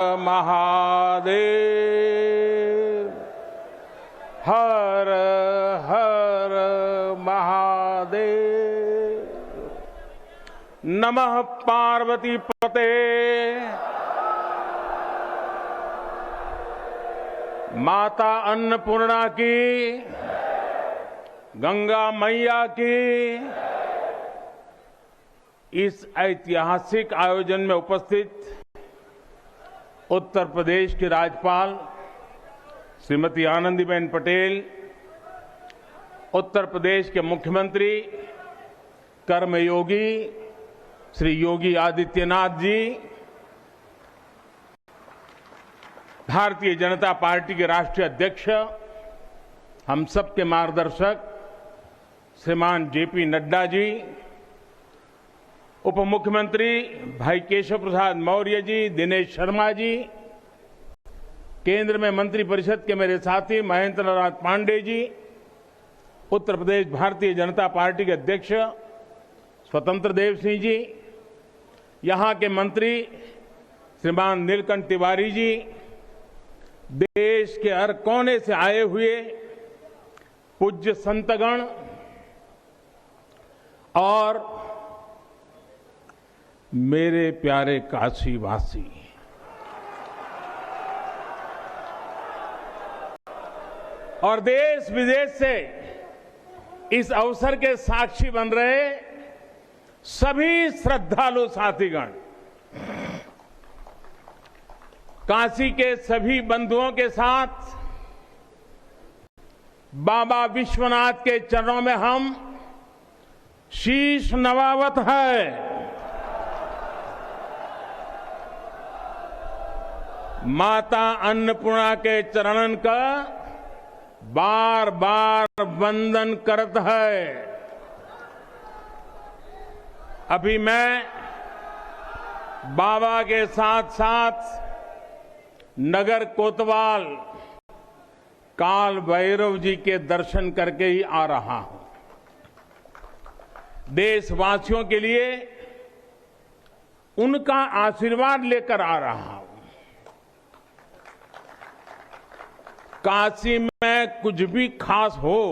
महादेव। हर हर महादेव। नमः पार्वती पते। माता अन्नपूर्णा की, गंगा मैया की। इस ऐतिहासिक आयोजन में उपस्थित उत्तर प्रदेश की राज्यपाल श्रीमती आनंदीबेन पटेल, उत्तर प्रदेश के मुख्यमंत्री कर्मयोगी श्री योगी आदित्यनाथ जी, भारतीय जनता पार्टी के राष्ट्रीय अध्यक्ष, हम सबके मार्गदर्शक श्रीमान जेपी नड्डा जी, उप मुख्यमंत्री भाई केशव प्रसाद मौर्य जी, दिनेश शर्मा जी, केंद्र में मंत्रिपरिषद के मेरे साथी महेंद्र नाथ पांडे जी, उत्तर प्रदेश भारतीय जनता पार्टी के अध्यक्ष स्वतंत्र देव सिंह जी, यहां के मंत्री श्रीमान नीलकंठ तिवारी जी, देश के हर कोने से आए हुए पूज्य संतगण और मेरे प्यारे काशीवासी, और देश विदेश से इस अवसर के साक्षी बन रहे सभी श्रद्धालु साथीगण, काशी के सभी बंधुओं के साथ बाबा विश्वनाथ के चरणों में हम शीश नवावत है। माता अन्नपूर्णा के चरणन का बार बार वंदन करत है। अभी मैं बाबा के साथ साथ नगर कोतवाल काल भैरव जी के दर्शन करके ही आ रहा हूं। देशवासियों के लिए उनका आशीर्वाद लेकर आ रहा हूं। काशी में कुछ भी खास हो,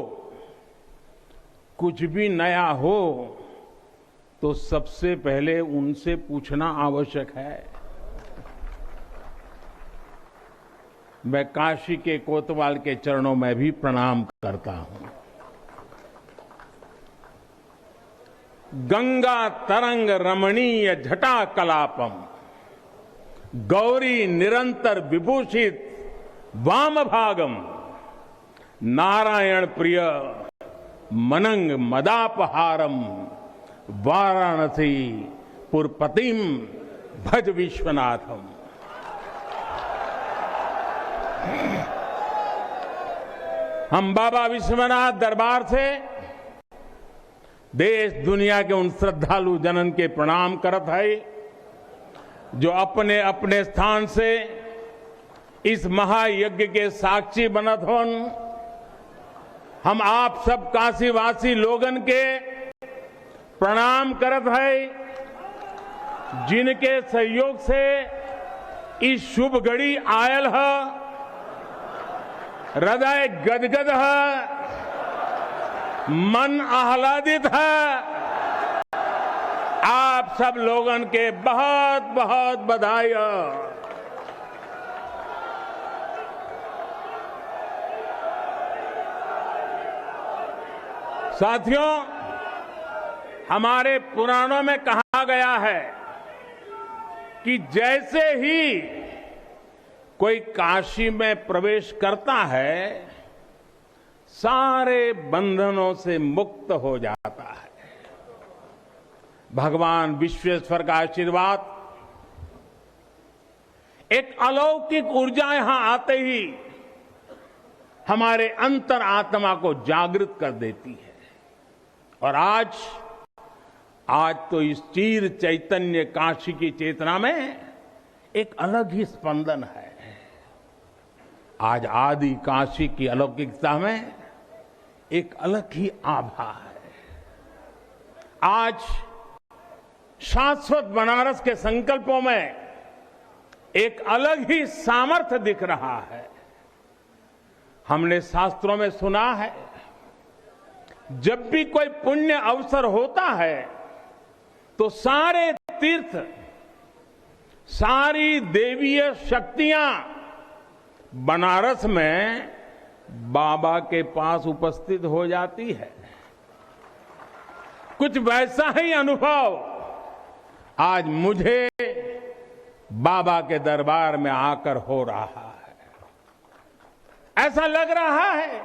कुछ भी नया हो, तो सबसे पहले उनसे पूछना आवश्यक है। मैं काशी के कोतवाल के चरणों में भी प्रणाम करता हूं। गंगा तरंग रमणीय जटा कलापम, गौरी निरंतर विभूषित वाम भागम, नारायण प्रिय मनंग मदापहारम, वाराणसी पुरपतिम भज विश्वनाथम। हम बाबा विश्वनाथ दरबार से देश दुनिया के उन श्रद्धालु जनन के प्रणाम करत है जो अपने अपने स्थान से इस महायज्ञ के साक्षी बनत होन। हम आप सब काशीवासी लोगन के प्रणाम करत है, जिनके सहयोग से इस शुभ घड़ी आयल है। हृदय गदगद है, मन आह्लादित है। आप सब लोगन के बहुत बहुत बधाई है। साथियों, हमारे पुराणों में कहा गया है कि जैसे ही कोई काशी में प्रवेश करता है, सारे बंधनों से मुक्त हो जाता है। भगवान विश्वेश्वर का आशीर्वाद, एक अलौकिक ऊर्जा यहां आते ही हमारे अंतर आत्मा को जागृत कर देती है। और आज तो इस चीर चैतन्य काशी की चेतना में एक अलग ही स्पंदन है। आज आदि काशी की अलौकिकता में एक अलग ही आभा है। आज शाश्वत बनारस के संकल्पों में एक अलग ही सामर्थ्य दिख रहा है। हमने शास्त्रों में सुना है, जब भी कोई पुण्य अवसर होता है तो सारे तीर्थ, सारी देवीय शक्तियां बनारस में बाबा के पास उपस्थित हो जाती है। कुछ वैसा ही अनुभव आज मुझे बाबा के दरबार में आकर हो रहा है। ऐसा लग रहा है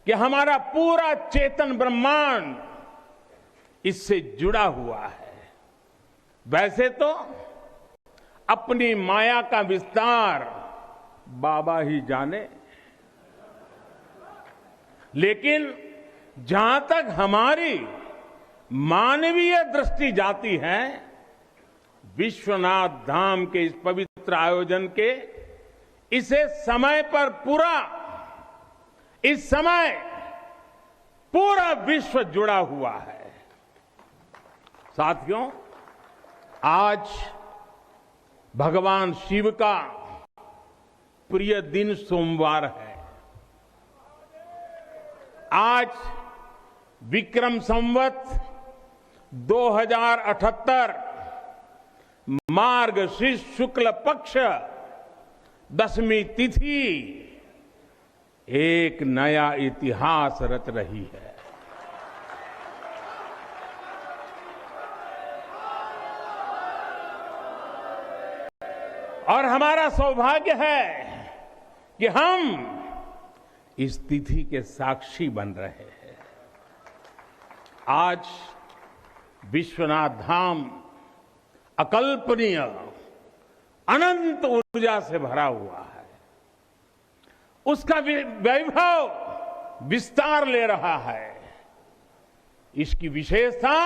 कि हमारा पूरा चेतन ब्रह्मांड इससे जुड़ा हुआ है। वैसे तो अपनी माया का विस्तार बाबा ही जाने, लेकिन जहां तक हमारी मानवीय दृष्टि जाती है, विश्वनाथ धाम के इस पवित्र आयोजन के इसे समय पर इस समय पूरा विश्व जुड़ा हुआ है। साथियों, आज भगवान शिव का प्रिय दिन सोमवार है। आज विक्रम संवत 2078 मार्गशीर्ष शुक्ल पक्ष 10वीं तिथि एक नया इतिहास रच रही है। और हमारा सौभाग्य है कि हम इस तिथि के साक्षी बन रहे हैं। आज विश्वनाथ धाम अकल्पनीय अनंत ऊर्जा से भरा हुआ है। उसका वैभव विस्तार ले रहा है। इसकी विशेषता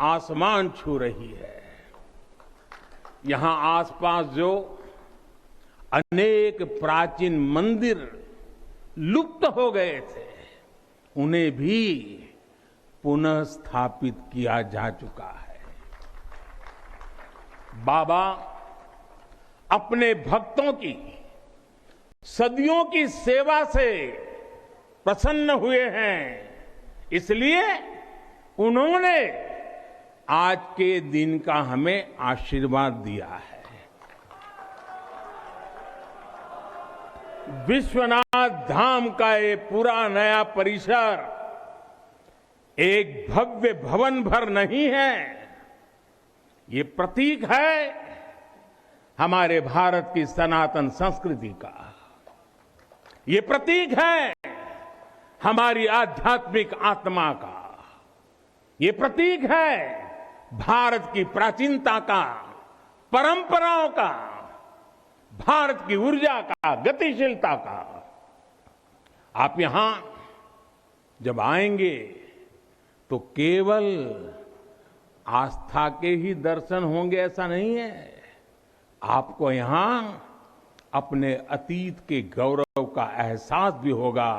आसमान छू रही है। यहां आसपास जो अनेक प्राचीन मंदिर लुप्त हो गए थे, उन्हें भी पुनः स्थापित किया जा चुका है। बाबा अपने भक्तों की सदियों की सेवा से प्रसन्न हुए हैं, इसलिए उन्होंने आज के दिन का हमें आशीर्वाद दिया है। विश्वनाथ धाम का ये पूरा नया परिसर एक भव्य भवन भर नहीं है, ये प्रतीक है हमारे भारत की सनातन संस्कृति का। ये प्रतीक है हमारी आध्यात्मिक आत्मा का। ये प्रतीक है भारत की प्राचीनता का, परंपराओं का, भारत की ऊर्जा का, गतिशीलता का। आप यहां जब आएंगे तो केवल आस्था के ही दर्शन होंगे ऐसा नहीं है। आपको यहां अपने अतीत के गौरव का एहसास भी होगा।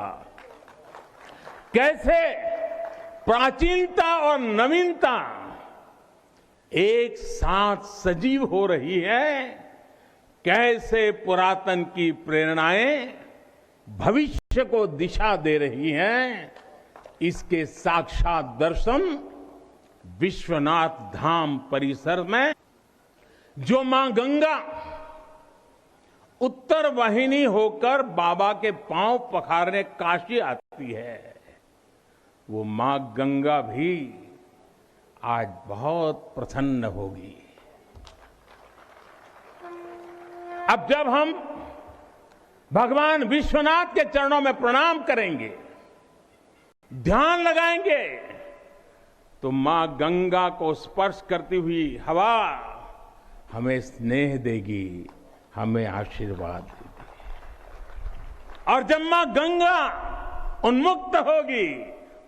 कैसे प्राचीनता और नवीनता एक साथ सजीव हो रही है, कैसे पुरातन की प्रेरणाएं भविष्य को दिशा दे रही हैं, इसके साक्षात दर्शन विश्वनाथ धाम परिसर में जो मां गंगा उत्तर वाहिनी होकर बाबा के पांव पखारने काशी आती है, वो मां गंगा भी आज बहुत प्रसन्न होगी। अब जब हम भगवान विश्वनाथ के चरणों में प्रणाम करेंगे, ध्यान लगाएंगे, तो मां गंगा को स्पर्श करती हुई हवा हमें स्नेह देगी, हमें आशीर्वाद देगी। और जब मां गंगा उन्मुक्त होगी,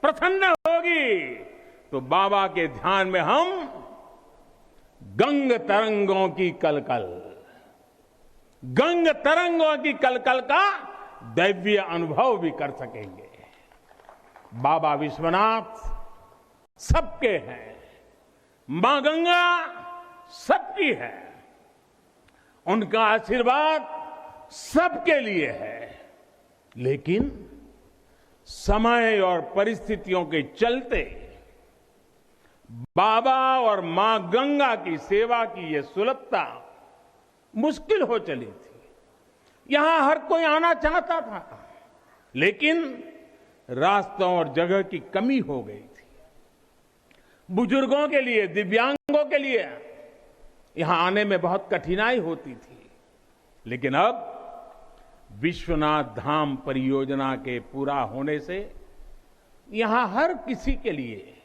प्रसन्न होगी, तो बाबा के ध्यान में हम गंग तरंगों की कलकल, गंग तरंगों की कलकल का दैवीय अनुभव भी कर सकेंगे। बाबा विश्वनाथ सबके हैं, मां गंगा सबकी है। उनका आशीर्वाद सबके लिए है, लेकिन समय और परिस्थितियों के चलते बाबा और मां गंगा की सेवा की यह सुलभता मुश्किल हो चली थी। यहां हर कोई आना चाहता था, लेकिन रास्तों और जगह की कमी हो गई थी। बुजुर्गों के लिए, दिव्यांगों के लिए यहां आने में बहुत कठिनाई होती थी। लेकिन अब विश्वनाथ धाम परियोजना के पूरा होने से यहां हर किसी के लिए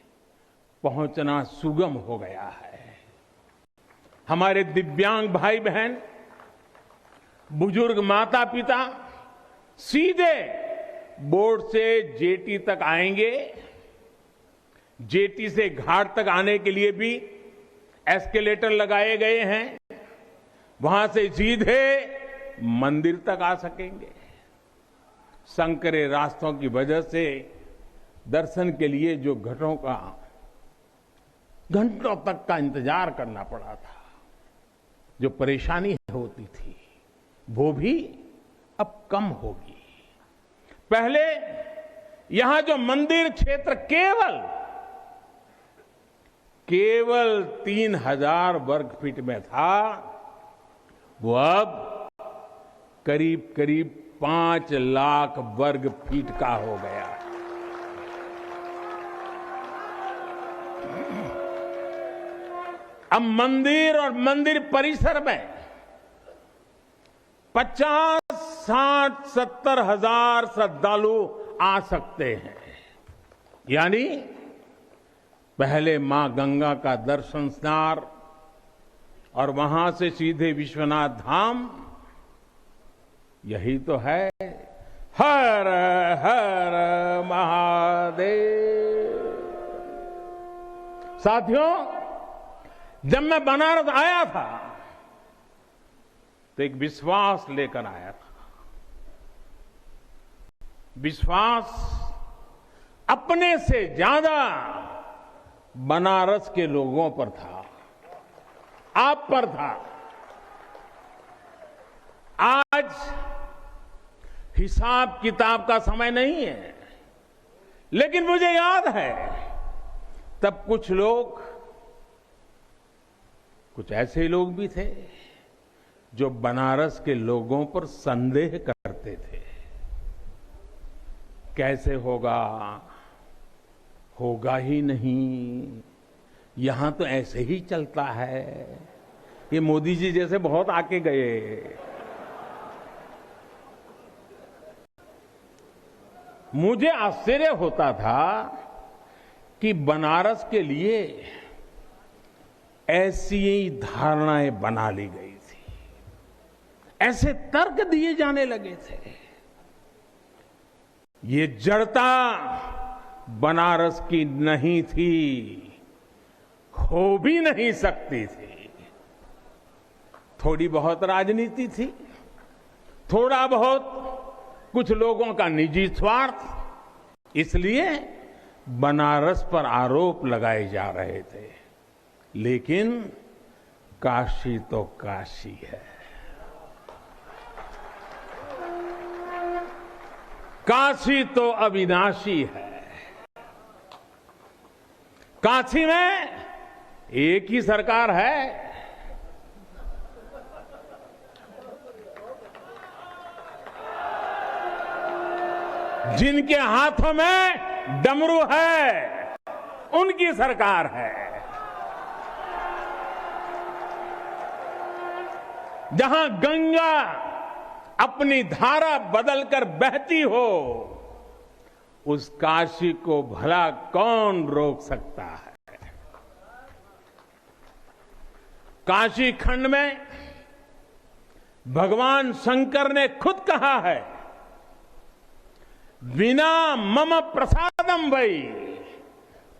पहुंचना सुगम हो गया है। हमारे दिव्यांग भाई बहन, बुजुर्ग माता पिता सीधे बोट से जेटी तक आएंगे। जेटी से घाट तक आने के लिए भी एस्केलेटर लगाए गए हैं। वहां से सीधे मंदिर तक आ सकेंगे। संकरे रास्तों की वजह से दर्शन के लिए जो घंटों तक का इंतजार करना पड़ा था, जो परेशानी होती थी, वो भी अब कम होगी। पहले यहां जो मंदिर क्षेत्र केवल 3000 वर्ग फीट में था, वो अब करीब करीब 5 लाख वर्ग फीट का हो गया। अब मंदिर और मंदिर परिसर में 50, 60, 70 हजार श्रद्धालु आ सकते हैं। यानी पहले मां गंगा का दर्शन स्नान और वहां से सीधे विश्वनाथ धाम, यही तो है। हर हर महादेव। साथियों, जब मैं बनारस आया था तो एक विश्वास लेकर आया था। विश्वास अपने से ज्यादा बनारस के लोगों पर था, आप पर था। आज हिसाब किताब का समय नहीं है, लेकिन मुझे याद है तब कुछ ऐसे लोग भी थे जो बनारस के लोगों पर संदेह करते थे। कैसे होगा ही नहीं, यहां तो ऐसे ही चलता है। ये मोदी जी जैसे बहुत आके गए। मुझे आश्चर्य होता था कि बनारस के लिए ऐसी ही धारणाएं बना ली गई थी, ऐसे तर्क दिए जाने लगे थे। ये जड़ता बनारस की नहीं थी, हो भी नहीं सकती थी। थोड़ी बहुत राजनीति थी, थोड़ा बहुत कुछ लोगों का निजी स्वार्थ, इसलिए बनारस पर आरोप लगाए जा रहे थे। लेकिन काशी तो काशी है, काशी तो अविनाशी है। काशी में एक ही सरकार है। जिनके हाथों में डमरू है, उनकी सरकार है। जहां गंगा अपनी धारा बदलकर बहती हो, उस काशी को भला कौन रोक सकता है। काशी खंड में भगवान शंकर ने खुद कहा है, बिना मम प्रसादम वै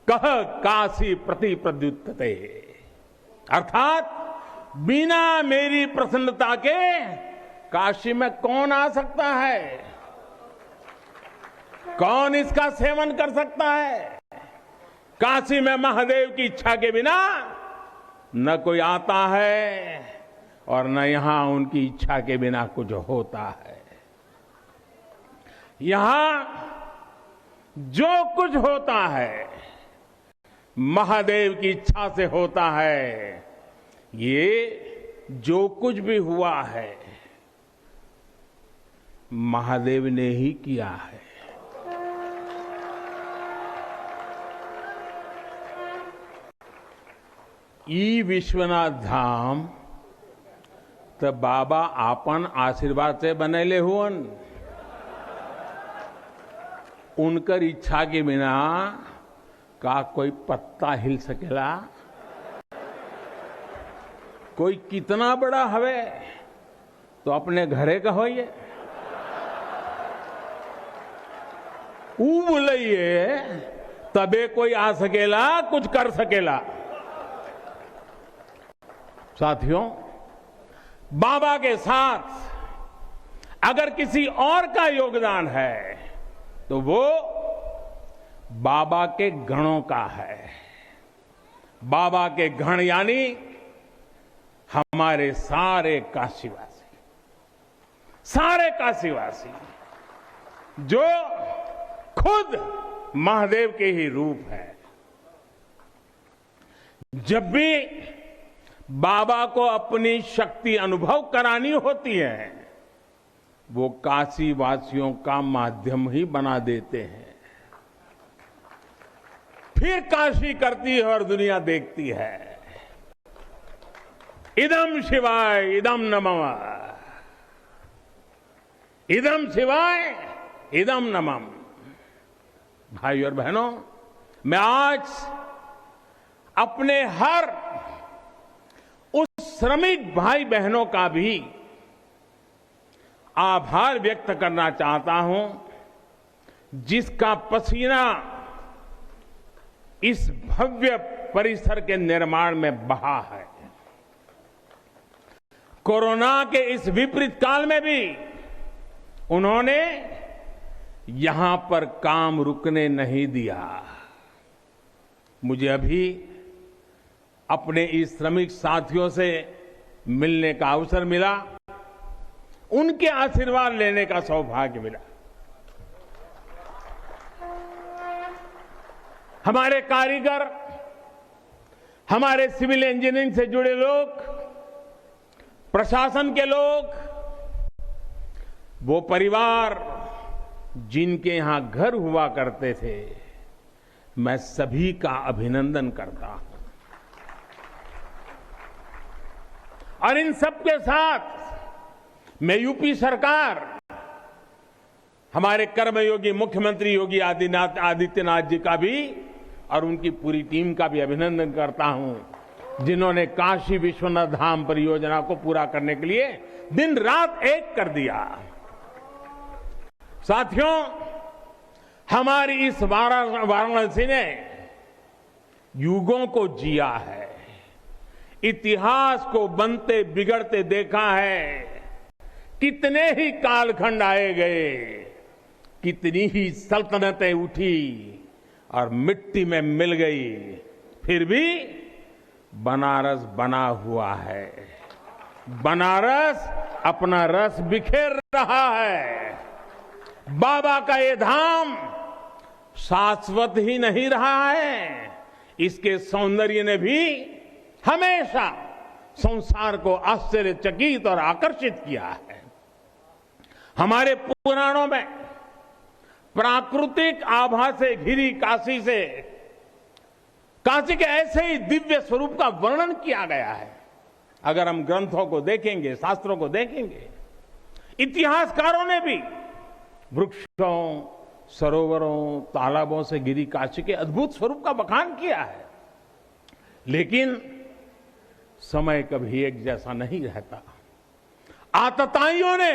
कह काशी प्रति प्रद्युत्ते। अर्थात बिना मेरी प्रसन्नता के काशी में कौन आ सकता है, कौन इसका सेवन कर सकता है। काशी में महादेव की इच्छा के बिना न कोई आता है और न यहां उनकी इच्छा के बिना कुछ होता है। यहां जो कुछ होता है महादेव की इच्छा से होता है। ये जो कुछ भी हुआ है महादेव ने ही किया है। ई विश्वनाथ धाम तो बाबा आपन आशीर्वाद से बनेले हुअन। उनकर इच्छा के बिना का कोई पत्ता हिल सकेला। कोई कितना बड़ा हवे तो अपने घरे का होइए, ऊ बोलिए तबे कोई आ सकेला, कुछ कर सकेला। साथियों, बाबा के साथ अगर किसी और का योगदान है तो वो बाबा के गणों का है। बाबा के गण यानी हमारे सारे काशीवासी जो खुद महादेव के ही रूप है। जब भी बाबा को अपनी शक्ति अनुभव करानी होती है वो काशी वासियों का माध्यम ही बना देते हैं। फिर काशी करती है और दुनिया देखती है। इदम शिवाय इदम नमः, इदम शिवाय इदम नमः। भाई और बहनों, मैं आज अपने हर उस श्रमिक भाई बहनों का भी आभार व्यक्त करना चाहता हूं जिसका पसीना इस भव्य परिसर के निर्माण में बहा है। कोरोना के इस विपरीत काल में भी उन्होंने यहां पर काम रुकने नहीं दिया। मुझे अभी अपने इस श्रमिक साथियों से मिलने का अवसर मिला, उनके आशीर्वाद लेने का सौभाग्य मिला। हमारे कारीगर, हमारे सिविल इंजीनियरिंग से जुड़े लोग, प्रशासन के लोग, वो परिवार जिनके यहां घर हुआ करते थे, मैं सभी का अभिनंदन करता हूं। और इन सबके साथ मैं यूपी सरकार, हमारे कर्मयोगी मुख्यमंत्री योगी आदित्यनाथ जी का भी और उनकी पूरी टीम का भी अभिनंदन करता हूं जिन्होंने काशी विश्वनाथ धाम परियोजना को पूरा करने के लिए दिन रात एक कर दिया। साथियों, हमारी इस वाराणसी ने युगों को जिया है, इतिहास को बनते बिगड़ते देखा है। कितने ही कालखंड आए गए, कितनी ही सल्तनतें उठी और मिट्टी में मिल गई, फिर भी बनारस बना हुआ है। बनारस अपना रस बिखेर रहा है। बाबा का ये धाम शाश्वत ही नहीं रहा है, इसके सौंदर्य ने भी हमेशा संसार को आश्चर्यचकित और आकर्षित किया है। हमारे पुराणों में प्राकृतिक आभा से घिरी काशी के ऐसे ही दिव्य स्वरूप का वर्णन किया गया है। अगर हम ग्रंथों को देखेंगे, शास्त्रों को देखेंगे, इतिहासकारों ने भी वृक्षों, सरोवरों, तालाबों से घिरी काशी के अद्भुत स्वरूप का बखान किया है। लेकिन समय कभी एक जैसा नहीं रहता। आतताइयों ने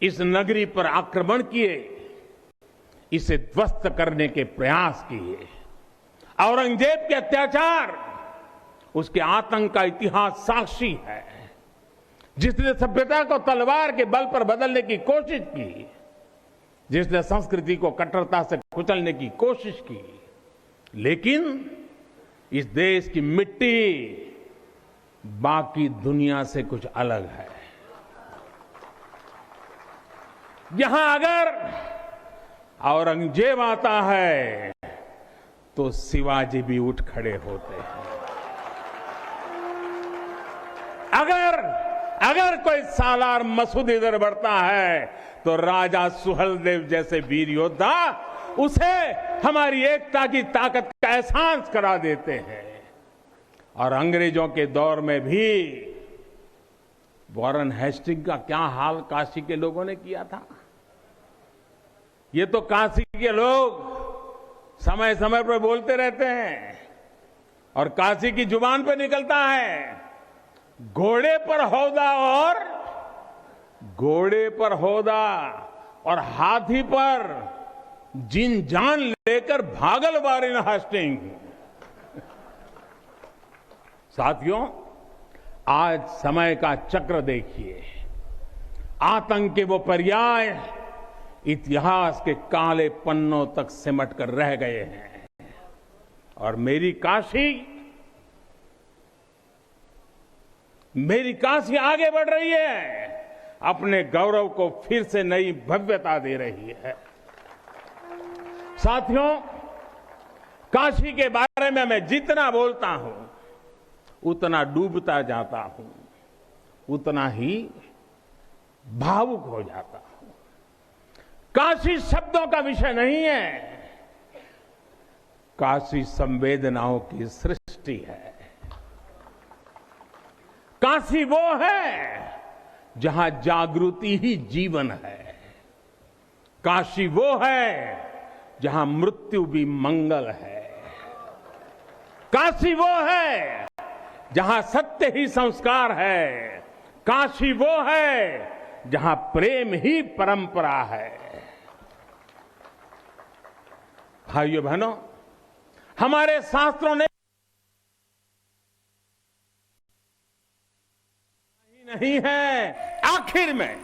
इस नगरी पर आक्रमण किए, इसे ध्वस्त करने के प्रयास किए। औरंगजेब के अत्याचार, उसके आतंक का इतिहास साक्षी है। जिसने सभ्यता को तलवार के बल पर बदलने की कोशिश की, जिसने संस्कृति को कट्टरता से कुचलने की कोशिश की, लेकिन इस देश की मिट्टी बाकी दुनिया से कुछ अलग है। यहां अगर औरंगजेब आता है तो शिवाजी भी उठ खड़े होते हैं। अगर कोई सालार मसूद इधर बढ़ता है तो राजा सुहेलदेव जैसे वीर योद्धा उसे हमारी एकता की ताकत का एहसास करा देते हैं। और अंग्रेजों के दौर में भी वॉरेन हेस्टिंग का क्या हाल काशी के लोगों ने किया था। ये तो काशी के लोग समय समय पर बोलते रहते हैं और काशी की जुबान पर निकलता है, घोड़े पर हौदा और हाथी पर जिन जान लेकर भागल वॉरेन हेस्टिंग। साथियों, आज समय का चक्र देखिए, आतंक के वो पर्याय इतिहास के काले पन्नों तक सिमट कर रह गए हैं और मेरी काशी आगे बढ़ रही है, अपने गौरव को फिर से नई भव्यता दे रही है। साथियों, काशी के बारे में मैं जितना बोलता हूं उतना डूबता जाता हूं, उतना ही भावुक हो जाता हूं। काशी शब्दों का विषय नहीं है, काशी संवेदनाओं की सृष्टि है। काशी वो है जहां जागृति ही जीवन है। काशी वो है जहां मृत्यु भी मंगल है। काशी वो है जहां सत्य ही संस्कार है। काशी वो है जहां प्रेम ही परंपरा है। भाइयों बहनों, हमारे शास्त्रों ने नहीं है, आखिर में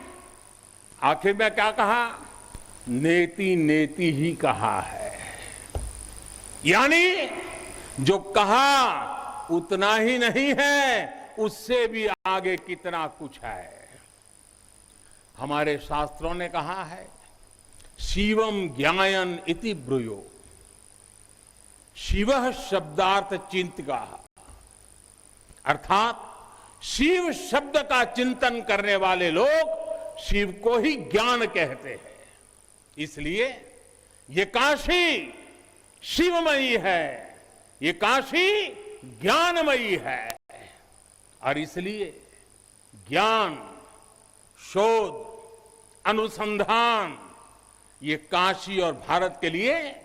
क्या कहा? नेति नेति ही कहा है। यानी जो कहा उतना ही नहीं है, उससे भी आगे कितना कुछ है। हमारे शास्त्रों ने कहा है, शिवम ज्ञायन इति ब्रूयो, शिवः शब्दार्थ चिंतका, अर्थात शिव शब्द का चिंतन करने वाले लोग शिव को ही ज्ञान कहते हैं। इसलिए ये काशी शिवमयी है, ये काशी ज्ञानमयी है। और इसलिए ज्ञान, शोध, अनुसंधान ये काशी और भारत के लिए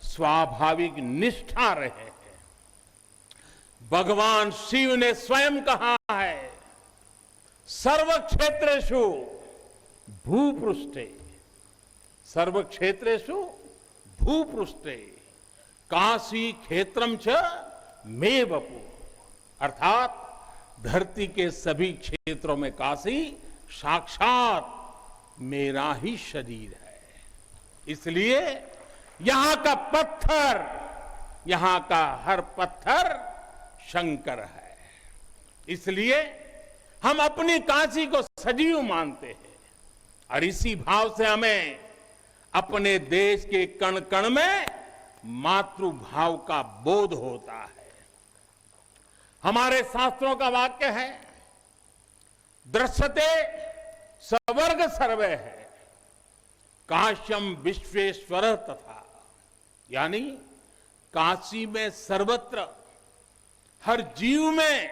स्वाभाविक निष्ठा रहे हैं। भगवान शिव ने स्वयं कहा है, सर्व क्षेत्रेषु भूपृष्ठे, सर्व क्षेत्रेषु भूपृष्ठे काशी क्षेत्रम च मे वपु, अर्थात धरती के सभी क्षेत्रों में काशी साक्षात मेरा ही शरीर है। इसलिए यहां का पत्थर, यहां का हर पत्थर शंकर है। इसलिए हम अपनी काशी को सजीव मानते हैं और इसी भाव से हमें अपने देश के कण कण में मातृभाव का बोध होता है। हमारे शास्त्रों का वाक्य है, दृश्यते स्वर्ग सर्वे है, काश्यम विश्वेश्वर तथा, यानी काशी में सर्वत्र हर जीव में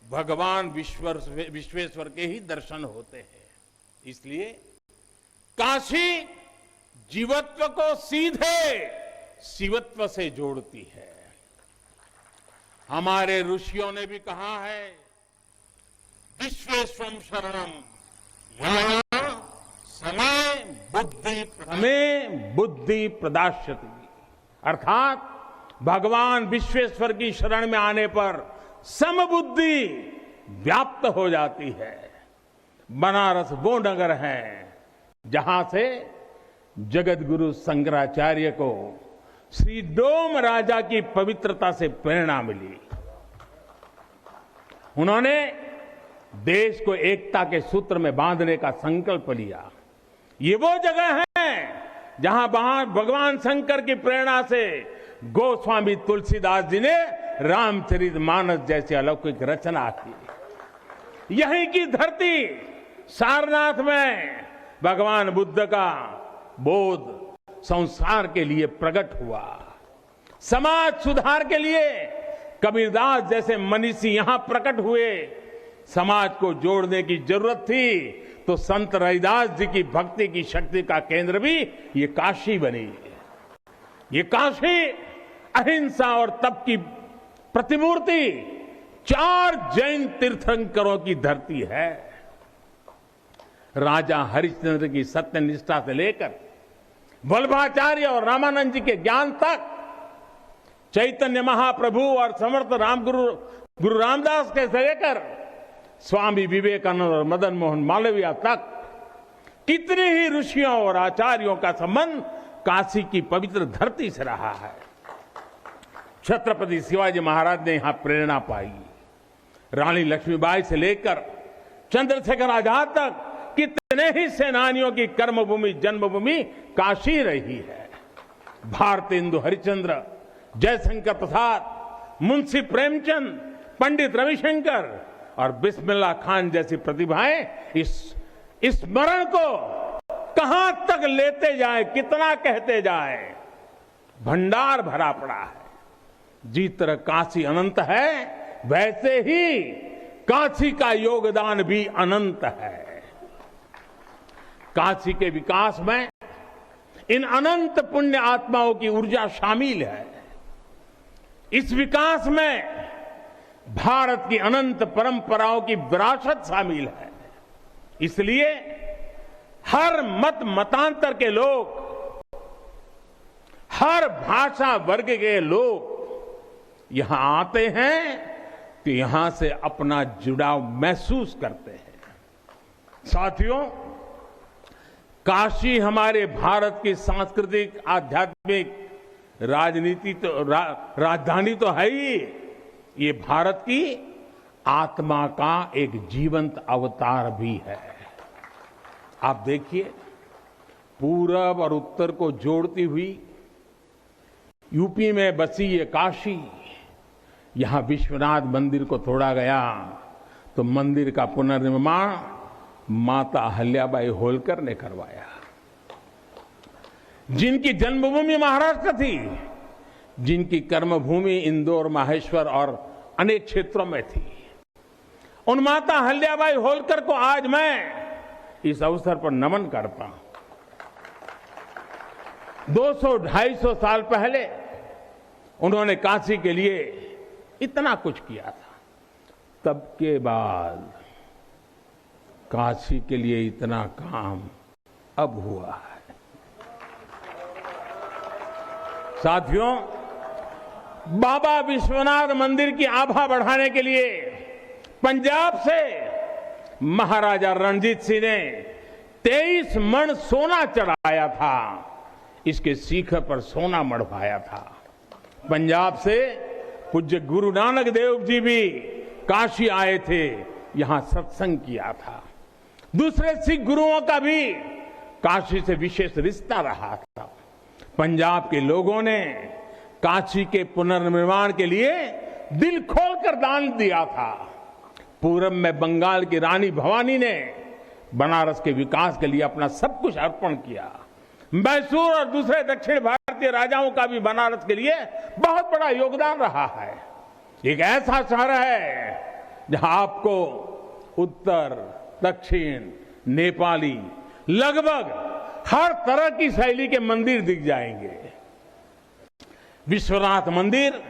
भगवान विश्वेश्वर के ही दर्शन होते हैं। इसलिए काशी जीवत्व को सीधे शिवत्व से जोड़ती है। हमारे ऋषियों ने भी कहा है, विश्वेश्वरम शरणम समय बुद्धि प्रदास्यति, अर्थात भगवान विश्वेश्वर की शरण में आने पर समबुद्धि व्याप्त हो जाती है। बनारस वो नगर है जहां से जगत गुरु शंकराचार्य को श्री डोम राजा की पवित्रता से प्रेरणा मिली। उन्होंने देश को एकता के सूत्र में बांधने का संकल्प लिया। ये वो जगह है जहां भगवान शंकर की प्रेरणा से गोस्वामी तुलसीदास जी ने रामचरितमानस जैसी अलौकिक रचना की। यहीं की धरती सारनाथ में भगवान बुद्ध का बोध संसार के लिए प्रकट हुआ। समाज सुधार के लिए कबीरदास जैसे मनीषी यहां प्रकट हुए। समाज को जोड़ने की जरूरत थी तो संत रविदास जी की भक्ति की शक्ति का केंद्र भी ये काशी बनी। ये काशी अहिंसा और तप की प्रतिमूर्ति 4 जैन तीर्थंकरों की धरती है। राजा हरिश्चंद्र की सत्यनिष्ठा से लेकर वल्लभाचार्य और रामानंद जी के ज्ञान तक, चैतन्य महाप्रभु और समर्थ गुरु रामदास के से लेकर स्वामी विवेकानंद और मदन मोहन मालवीय तक कितने ही ऋषियों और आचार्यों का संबंध काशी की पवित्र धरती से रहा है। छत्रपति शिवाजी महाराज ने यहां प्रेरणा पाई। रानी लक्ष्मीबाई से लेकर चंद्रशेखर आजाद तक कितने ही सेनानियों की कर्मभूमि जन्मभूमि काशी रही है। भारतेंदु हरिश्चंद्र, जयशंकर प्रसाद, मुंशी प्रेमचंद, पंडित रविशंकर और बिस्मिल्लाह खान जैसी प्रतिभाएं इस स्मरण को कहां तक लेते जाए, कितना कहते जाए, भंडार भरा पड़ा है। जिस तरह काशी अनंत है वैसे ही काशी का योगदान भी अनंत है। काशी के विकास में इन अनंत पुण्य आत्माओं की ऊर्जा शामिल है। इस विकास में भारत की अनंत परंपराओं की विरासत शामिल है। इसलिए हर मत मतांतर के लोग, हर भाषा वर्ग के लोग यहां आते हैं तो यहां से अपना जुड़ाव महसूस करते हैं। साथियों, काशी हमारे भारत की सांस्कृतिक, आध्यात्मिक, राजधानी तो है ही, ये भारत की आत्मा का एक जीवंत अवतार भी है। आप देखिए, पूरब और उत्तर को जोड़ती हुई यूपी में बसी ये काशी, यहां विश्वनाथ मंदिर को तोड़ा गया तो मंदिर का पुनर्निर्माण माता अहल्याबाई होलकर ने करवाया। जिनकी जन्मभूमि महाराष्ट्र थी, जिनकी कर्मभूमि इंदौर, माहेश्वर और अनेक क्षेत्रों में थी, उन माता अहल्याबाई होलकर को आज मैं इस अवसर पर नमन करता हूं। 200-250 साल पहले उन्होंने काशी के लिए इतना कुछ किया था, तब के बाद काशी के लिए इतना काम अब हुआ है। साथियों, बाबा विश्वनाथ मंदिर की आभा बढ़ाने के लिए पंजाब से महाराजा रणजीत सिंह ने 23 मण सोना चढ़ाया था। इसके शिखर पर सोना मढ़वाया था। पंजाब से पूज्य गुरु नानक देव जी भी काशी आए थे, यहां सत्संग किया था। दूसरे सिख गुरुओं का भी काशी से विशेष रिश्ता रहा था। पंजाब के लोगों ने काशी के पुनर्निर्माण के लिए दिल खोलकर दान दिया था। पूरब में बंगाल की रानी भवानी ने बनारस के विकास के लिए अपना सब कुछ अर्पण किया। मैसूर और दूसरे दक्षिण भारतीय राजाओं का भी बनारस के लिए बहुत बड़ा योगदान रहा है। एक ऐसा शहर है जहां आपको उत्तर, दक्षिण, नेपाली, लगभग हर तरह की शैली के मंदिर दिख जाएंगे। विश्वनाथ मंदिर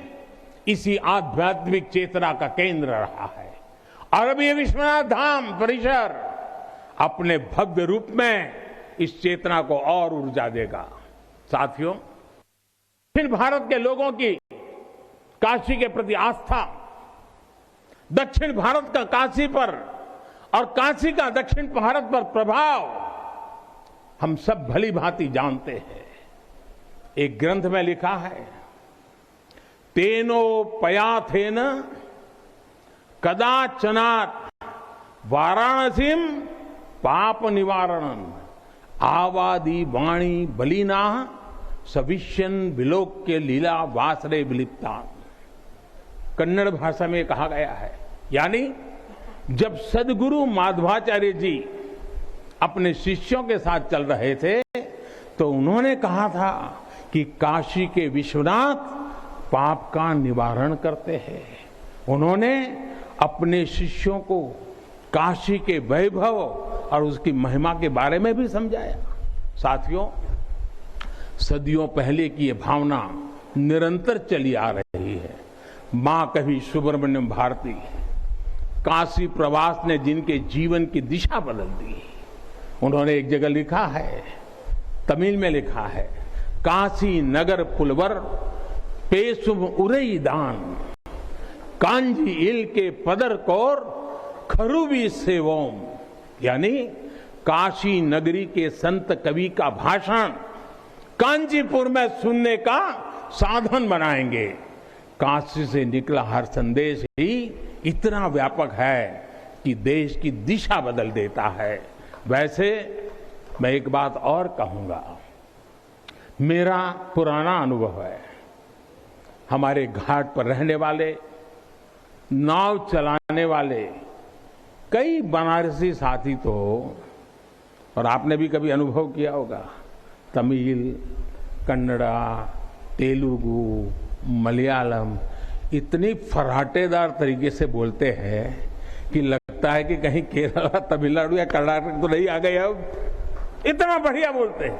इसी आध्यात्मिक चेतना का केंद्र रहा है और अब ये विश्वनाथ धाम परिसर अपने भव्य रूप में इस चेतना को और ऊर्जा देगा। साथियों, दक्षिण भारत के लोगों की काशी के प्रति आस्था, दक्षिण भारत का काशी पर और काशी का दक्षिण भारत पर प्रभाव हम सब भली भांति जानते हैं। एक ग्रंथ में लिखा है, तेनो पयाथेन कदाचनात् वाराणसीम पाप निवारणम आवादी वाणी बलिना सविष्यन विलोक्य लीला वासरे विलिप्ता। कन्नड़ भाषा में कहा गया है, यानी जब सदगुरु माधवाचार्य जी अपने शिष्यों के साथ चल रहे थे तो उन्होंने कहा था कि काशी के विश्वनाथ पाप का निवारण करते हैं। उन्होंने अपने शिष्यों को काशी के वैभव और उसकी महिमा के बारे में भी समझाया। साथियों, सदियों पहले की ये भावना निरंतर चली आ रही है। मां कवि सुब्रमण्यम भारती काशी प्रवास ने जिनके जीवन की दिशा बदल दी, उन्होंने एक जगह लिखा है, तमिल में लिखा है, काशी नगर पुलवर पेशुम उरई दान कांजी इल के पदर कौर खरुवी सेवोम। यानी काशी नगरी के संत कवि का भाषण कांचीपुर में सुनने का साधन बनाएंगे। काशी से निकला हर संदेश ही इतना व्यापक है कि देश की दिशा बदल देता है। वैसे मैं एक बात और कहूंगा, मेरा पुराना अनुभव है। हमारे घाट पर रहने वाले, नाव चलाने वाले कई बनारसी साथी तो, और आपने भी कभी अनुभव किया होगा, तमिल, कन्नड़ा, तेलुगु, मलयालम इतनी फर्राटेदार तरीके से बोलते हैं कि लगता है कि कहीं केरला, तमिलनाडु या कर्नाटक तो नहीं आ गए। अब इतना बढ़िया बोलते हैं।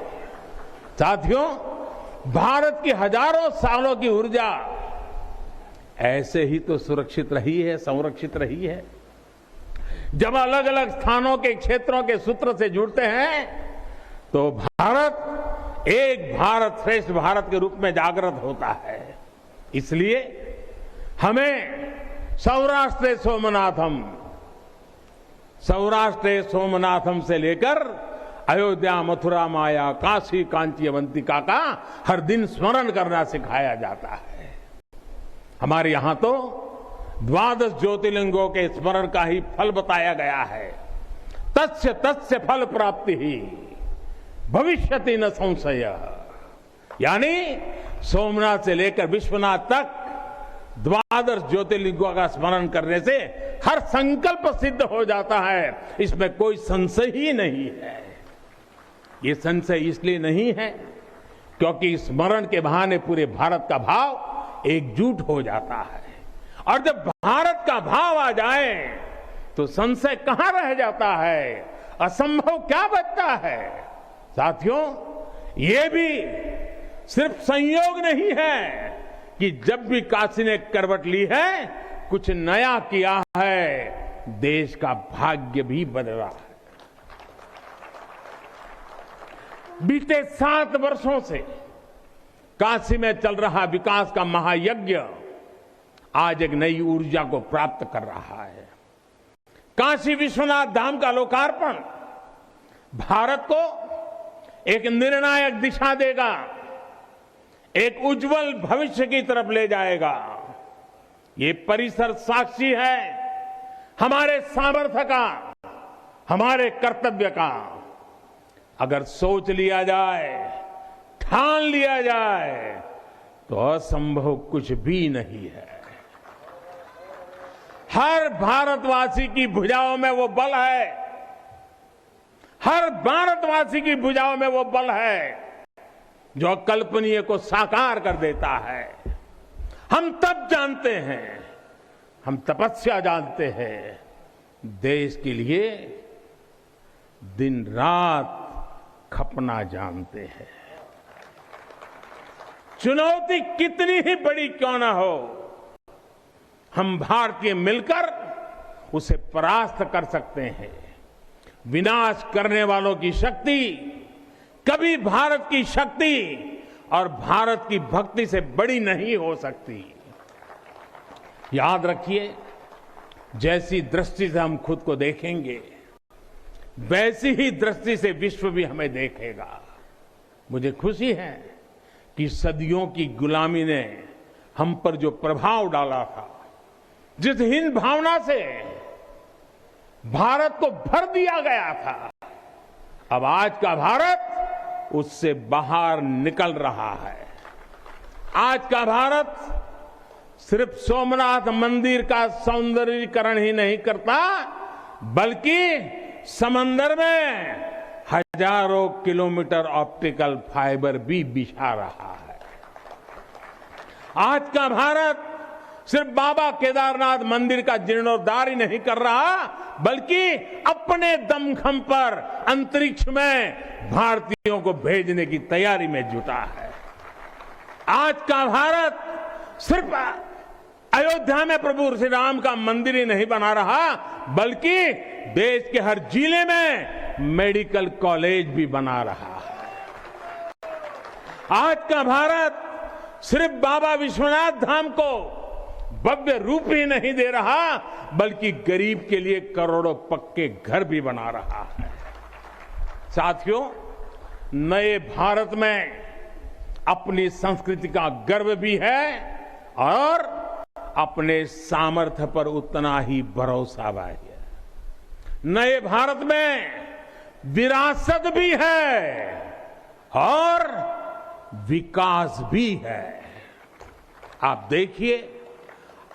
साथियों, भारत की हजारों सालों की ऊर्जा ऐसे ही तो सुरक्षित रही है, संरक्षित रही है। जब अलग अलग स्थानों के क्षेत्रों के सूत्र से जुड़ते हैं तो भारत एक भारत श्रेष्ठ भारत के रूप में जागृत होता है। इसलिए हमें सौराष्ट्र सोमनाथम से लेकर अयोध्या, मथुरा, माया, काशी, कांची, अवंतिका का हर दिन स्मरण करना सिखाया जाता है। हमारे यहां तो 12 ज्योतिर्लिंगों के स्मरण का ही फल बताया गया है। तस्य तस्य फल प्राप्ति ही भविष्यति न संशय। यानी सोमनाथ से लेकर विश्वनाथ तक 12 ज्योतिर्लिंगों का स्मरण करने से हर संकल्प सिद्ध हो जाता है, इसमें कोई संशय ही नहीं है। ये संशय इसलिए नहीं है क्योंकि स्मरण के बहाने पूरे भारत का भाव एकजुट हो जाता है, और जब भारत का भाव आ जाए तो संशय कहां रह जाता है, असंभव क्या बचता है। साथियों, ये भी सिर्फ संयोग नहीं है कि जब भी काशी ने करवट ली है, कुछ नया किया है, देश का भाग्य भी बदला है। बीते 7 वर्षों से काशी में चल रहा विकास का महायज्ञ आज एक नई ऊर्जा को प्राप्त कर रहा है। काशी विश्वनाथ धाम का लोकार्पण भारत को एक निर्णायक दिशा देगा, एक उज्जवल भविष्य की तरफ ले जाएगा। ये परिसर साक्षी है हमारे सामर्थ्य का, हमारे कर्तव्य का। अगर सोच लिया जाए, ठान लिया जाए तो असंभव कुछ भी नहीं है। हर भारतवासी की भुजाओं में वो बल है, हर भारतवासी की भुजाओं में वो बल है जो अकल्पनीय को साकार कर देता है। हम तब जानते हैं, हम तपस्या जानते हैं, देश के लिए दिन रात खपना जानते हैं। चुनौती कितनी ही बड़ी क्यों ना हो, हम भारतीय मिलकर उसे परास्त कर सकते हैं। विनाश करने वालों की शक्ति कभी भारत की शक्ति और भारत की भक्ति से बड़ी नहीं हो सकती। याद रखिए, जैसी दृष्टि से हम खुद को देखेंगे, वैसी ही दृष्टि से विश्व भी हमें देखेगा। मुझे खुशी है कि सदियों की गुलामी ने हम पर जो प्रभाव डाला था, जिस हिंद भावना से भारत को भर दिया गया था, अब आज का भारत उससे बाहर निकल रहा है। आज का भारत सिर्फ सोमनाथ मंदिर का सौंदर्यीकरण ही नहीं करता, बल्कि समंदर में हजारों किलोमीटर ऑप्टिकल फाइबर भी बिछा रहा है। आज का भारत सिर्फ बाबा केदारनाथ मंदिर का जीर्णोद्धार ही नहीं कर रहा, बल्कि अपने दमखम पर अंतरिक्ष में भारतीयों को भेजने की तैयारी में जुटा है। आज का भारत सिर्फ अयोध्या में प्रभु श्री राम का मंदिर ही नहीं बना रहा, बल्कि देश के हर जिले में मेडिकल कॉलेज भी बना रहा है। आज का भारत सिर्फ बाबा विश्वनाथ धाम को भव्य रूप ही नहीं दे रहा, बल्कि गरीब के लिए करोड़ों पक्के घर भी बना रहा है। साथियों, नए भारत में अपनी संस्कृति का गर्व भी है और अपने सामर्थ्य पर उतना ही भरोसा भी है। नए भारत में विरासत भी है और विकास भी है। आप देखिए,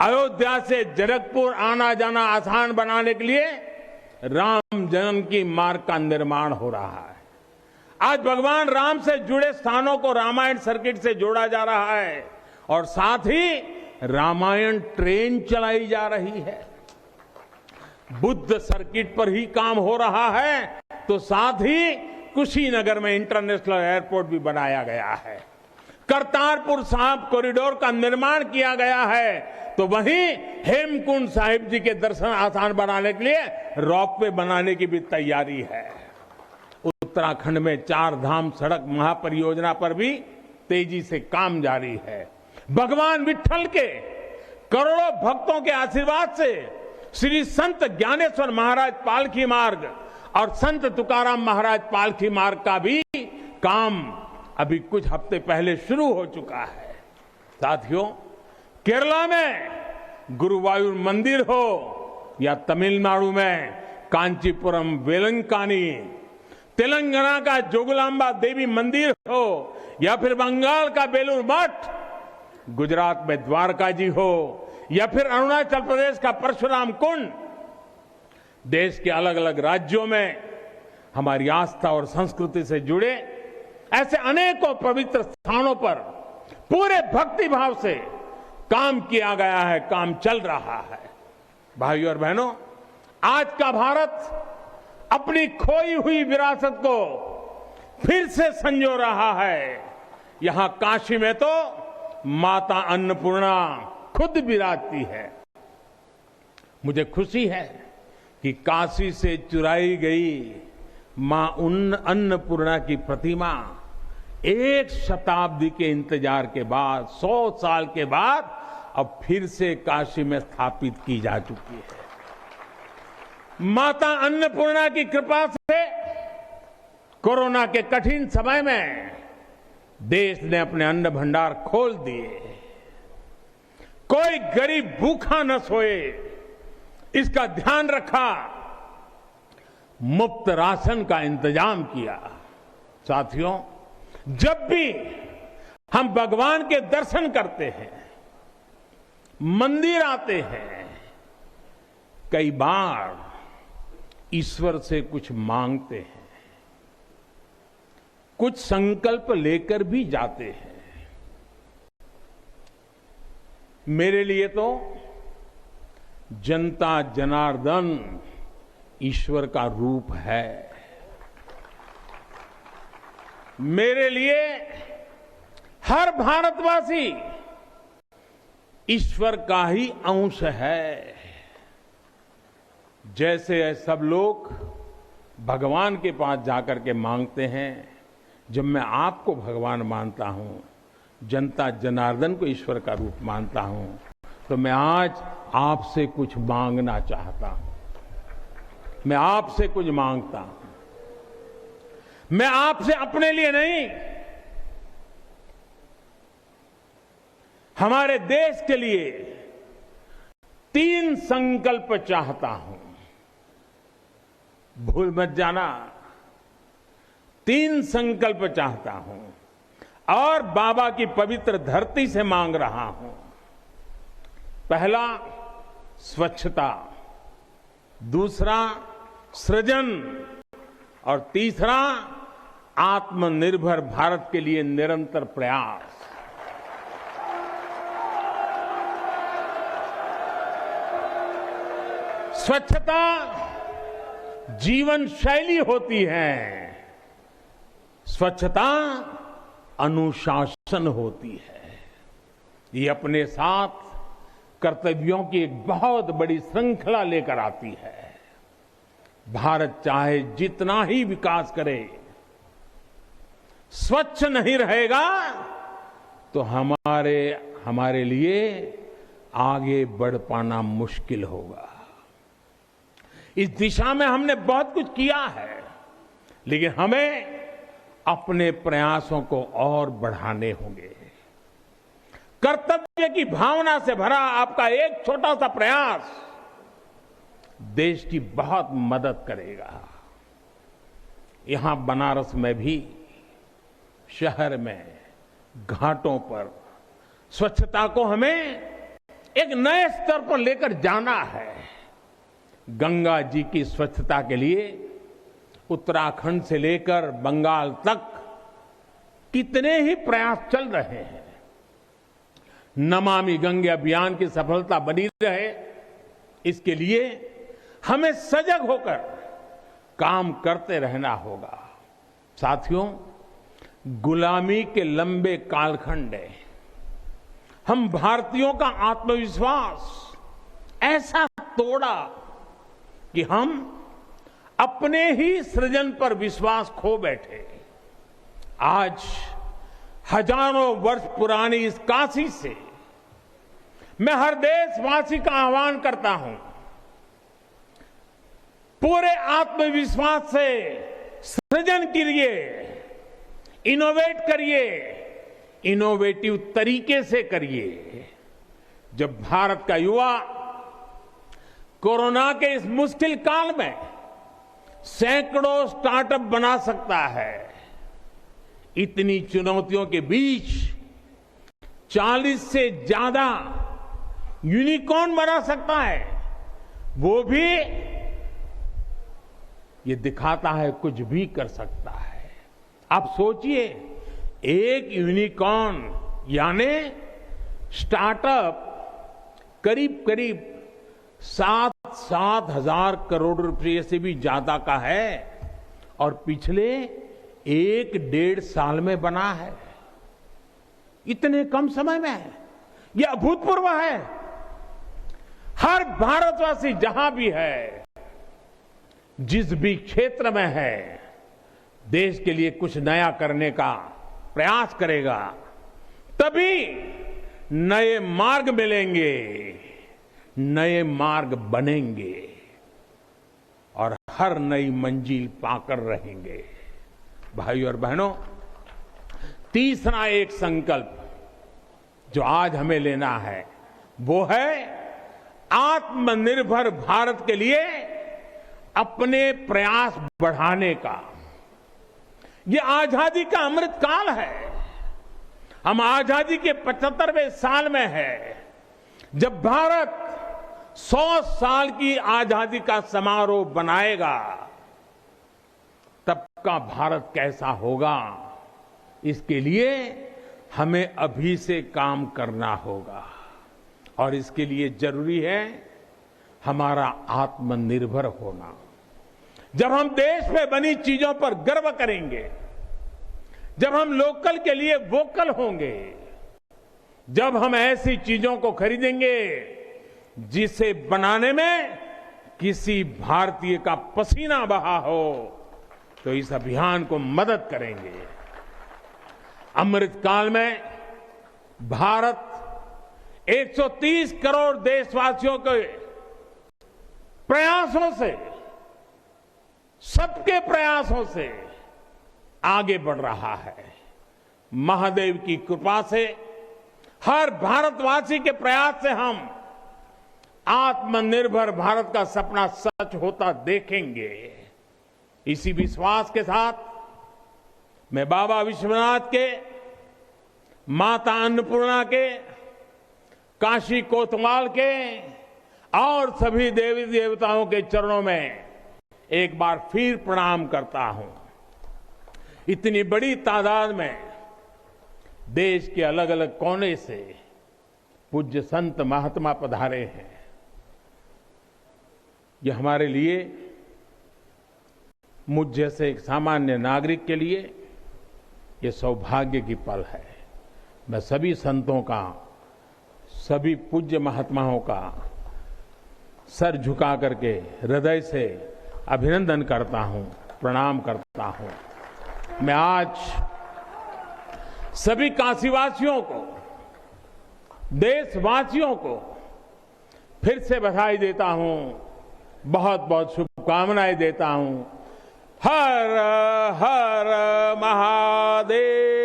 अयोध्या से जनकपुर आना जाना आसान बनाने के लिए राम जन्म की मार्ग का निर्माण हो रहा है। आज भगवान राम से जुड़े स्थानों को रामायण सर्किट से जोड़ा जा रहा है और साथ ही रामायण ट्रेन चलाई जा रही है। बुद्ध सर्किट पर ही काम हो रहा है, तो साथ ही कुशीनगर में इंटरनेशनल एयरपोर्ट भी बनाया गया है। करतारपुर साहिब कॉरिडोर का निर्माण किया गया है, तो वहीं हेमकुंड साहिब जी के दर्शन आसान बनाने के लिए रॉपवे बनाने की भी तैयारी है। उत्तराखंड में 4 धाम सड़क महापरियोजना पर भी तेजी से काम जारी है। भगवान विट्ठल के करोड़ों भक्तों के आशीर्वाद से श्री संत ज्ञानेश्वर महाराज पालकी मार्ग और संत तुकाराम महाराज पालकी मार्ग का भी काम अभी कुछ हफ्ते पहले शुरू हो चुका है। साथियों, केरला में गुरुवायूर मंदिर हो या तमिलनाडु में कांचीपुरम वेलंकानी, तेलंगाना का जोगलांबा देवी मंदिर हो या फिर बंगाल का बेलूर मठ, गुजरात में द्वारका जी हो या फिर अरुणाचल प्रदेश का परशुराम कुंड, देश के अलग अलग राज्यों में हमारी आस्था और संस्कृति से जुड़े ऐसे अनेकों पवित्र स्थानों पर पूरे भक्ति भाव से काम किया गया है, काम चल रहा है। भाइयों और बहनों, आज का भारत अपनी खोई हुई विरासत को फिर से संजो रहा है। यहां काशी में तो माता अन्नपूर्णा खुद विराजती है। मुझे खुशी है कि काशी से चुराई गई मां अन्नपूर्णा की प्रतिमा 1 शताब्दी के इंतजार के बाद, 100 साल के बाद अब फिर से काशी में स्थापित की जा चुकी है। माता अन्नपूर्णा की कृपा से कोरोना के कठिन समय में देश ने अपने अन्न भंडार खोल दिए। कोई गरीब भूखा न सोए, इसका ध्यान रखा। मुफ्त राशन का इंतजाम किया। साथियों, जब भी हम भगवान के दर्शन करते हैं, मंदिर आते हैं, कई बार ईश्वर से कुछ मांगते हैं, कुछ संकल्प लेकर भी जाते हैं। मेरे लिए तो जनता जनार्दन ईश्वर का रूप है। मेरे लिए हर भारतवासी ईश्वर का ही अंश है। जैसे सब लोग भगवान के पास जाकर के मांगते हैं, जब मैं आपको भगवान मानता हूं, जनता जनार्दन को ईश्वर का रूप मानता हूं, तो मैं आज आपसे कुछ मांगना चाहता हूं। मैं आपसे कुछ मांगता हूं। मैं आपसे अपने लिए नहीं, हमारे देश के लिए, 3 संकल्प चाहता हूं, भूल मत जाना। 3 संकल्प चाहता हूं और बाबा की पवित्र धरती से मांग रहा हूं। पहला, स्वच्छता। दूसरा, सृजन। और तीसरा, आत्मनिर्भर भारत के लिए निरंतर प्रयास। स्वच्छता जीवन शैली होती है, स्वच्छता अनुशासन होती है। ये अपने साथ कर्तव्यों की एक बहुत बड़ी श्रृंखला लेकर आती है। भारत चाहे जितना ही विकास करे, स्वच्छ नहीं रहेगा तो हमारे लिए आगे बढ़ पाना मुश्किल होगा। इस दिशा में हमने बहुत कुछ किया है, लेकिन हमें अपने प्रयासों को और बढ़ाने होंगे। कर्तव्य की भावना से भरा आपका एक छोटा सा प्रयास देश की बहुत मदद करेगा। यहां बनारस में भी, शहर में, घाटों पर स्वच्छता को हमें एक नए स्तर पर लेकर जाना है। गंगा जी की स्वच्छता के लिए उत्तराखंड से लेकर बंगाल तक कितने ही प्रयास चल रहे हैं। नमामि गंगे अभियान की सफलता बनी रहे, इसके लिए हमें सजग होकर काम करते रहना होगा। साथियों, गुलामी के लंबे कालखंड में हम भारतीयों का आत्मविश्वास ऐसा तोड़ा कि हम अपने ही सृजन पर विश्वास खो बैठे। आज हजारों वर्ष पुरानी इस काशी से मैं हर देशवासी का आह्वान करता हूं, पूरे आत्मविश्वास से सृजन कीजिए, इनोवेट करिए, इनोवेटिव तरीके से करिए। जब भारत का युवा कोरोना के इस मुश्किल काल में सैकड़ों स्टार्टअप बना सकता है, इतनी चुनौतियों के बीच 40 से ज्यादा यूनिकॉर्न बना सकता है, वो भी ये दिखाता है कुछ भी कर सकता है। आप सोचिए, एक यूनिकॉर्न यानी स्टार्टअप करीब करीब 7 हजार करोड़ रुपए से भी ज्यादा का है और पिछले 1-1.5 साल में बना है। इतने कम समय में है, यह अभूतपूर्व है। हर भारतवासी जहां भी है, जिस भी क्षेत्र में है, देश के लिए कुछ नया करने का प्रयास करेगा, तभी नए मार्ग मिलेंगे, नए मार्ग बनेंगे और हर नई मंजिल पाकर रहेंगे। भाइयों और बहनों, तीसरा एक संकल्प जो आज हमें लेना है वो है आत्मनिर्भर भारत के लिए अपने प्रयास बढ़ाने का। ये आजादी का अमृत काल है। हम आजादी के 75वें साल में है, जब भारत 100 साल की आजादी का समारोह बनाएगा, तब का भारत कैसा होगा, इसके लिए हमें अभी से काम करना होगा। और इसके लिए जरूरी है हमारा आत्मनिर्भर होना। जब हम देश में बनी चीजों पर गर्व करेंगे, जब हम लोकल के लिए वोकल होंगे, जब हम ऐसी चीजों को खरीदेंगे जिसे बनाने में किसी भारतीय का पसीना बहा हो, तो इस अभियान को मदद करेंगे। अमृत काल में भारत 130 करोड़ देशवासियों के प्रयासों से, सबके प्रयासों से आगे बढ़ रहा है। महादेव की कृपा से, हर भारतवासी के प्रयास से हम आत्मनिर्भर भारत का सपना सच होता देखेंगे। इसी विश्वास के साथ मैं बाबा विश्वनाथ के, माता अन्नपूर्णा के, काशी कोतवाल के और सभी देवी देवताओं के चरणों में एक बार फिर प्रणाम करता हूं। इतनी बड़ी तादाद में देश के अलग अलग कोने से पूज्य संत महात्मा पधारे हैं। यह हमारे लिए, मुझ जैसे एक सामान्य नागरिक के लिए ये सौभाग्य की पल है। मैं सभी संतों का, सभी पूज्य महात्माओं का सर झुका करके हृदय से अभिनंदन करता हूं, प्रणाम करता हूं। मैं आज सभी काशीवासियों को, देशवासियों को फिर से बधाई देता हूं, बहुत बहुत शुभकामनाएं देता हूं। हर हर महादेव,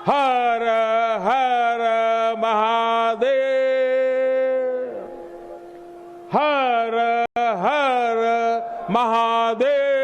हर हर महादेव, हर हर महादेव।